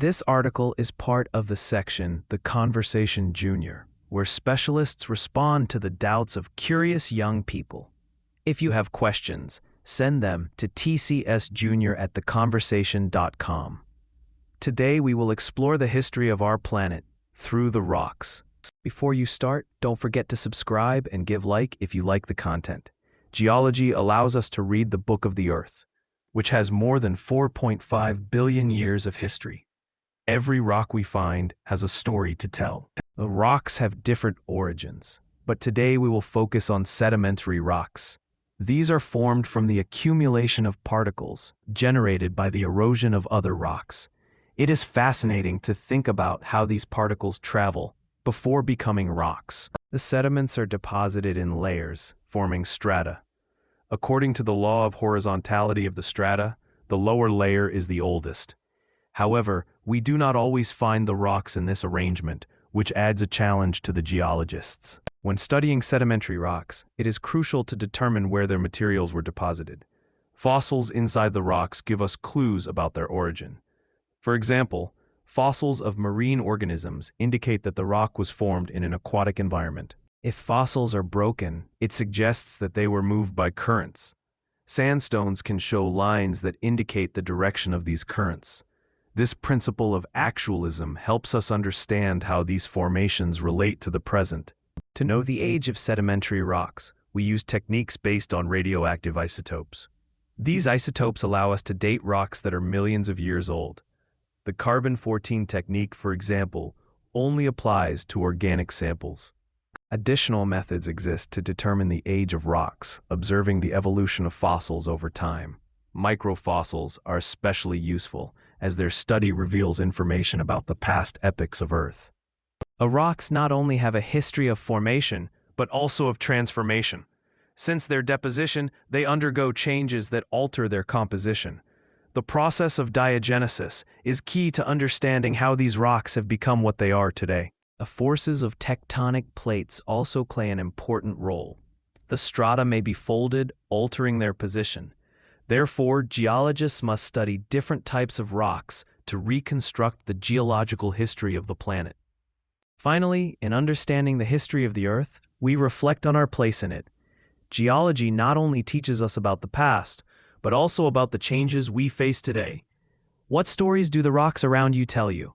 This article is part of the section The Conversation Junior, where specialists respond to the doubts of curious young people. If you have questions, send them to tcsjunior@theconversation.com. Today we will explore the history of our planet through the rocks. Before you start, don't forget to subscribe and give like if you like the content. Geology allows us to read the book of the Earth, which has more than 4.5 billion years of history. Every rock we find has a story to tell. The rocks have different origins, but today we will focus on sedimentary rocks. These are formed from the accumulation of particles generated by the erosion of other rocks. It is fascinating to think about how these particles travel before becoming rocks. The sediments are deposited in layers, forming strata. According to the law of horizontality of the strata, the lower layer is the oldest. However, we do not always find the rocks in this arrangement, which adds a challenge to the geologists. When studying sedimentary rocks, it is crucial to determine where their materials were deposited. Fossils inside the rocks give us clues about their origin. For example, fossils of marine organisms indicate that the rock was formed in an aquatic environment. If fossils are broken, it suggests that they were moved by currents. Sandstones can show lines that indicate the direction of these currents. This principle of actualism helps us understand how these formations relate to the present. To know the age of sedimentary rocks, we use techniques based on radioactive isotopes. These isotopes allow us to date rocks that are millions of years old. The carbon-14 technique, for example, only applies to organic samples. Additional methods exist to determine the age of rocks, observing the evolution of fossils over time. Microfossils are especially useful, as their study reveals information about the past epochs of Earth. Rocks not only have a history of formation, but also of transformation. Since their deposition, they undergo changes that alter their composition. The process of diagenesis is key to understanding how these rocks have become what they are today. The forces of tectonic plates also play an important role. The strata may be folded, altering their position. Therefore, geologists must study different types of rocks to reconstruct the geological history of the planet. Finally, in understanding the history of the Earth, we reflect on our place in it. Geology not only teaches us about the past, but also about the changes we face today. What stories do the rocks around you tell you?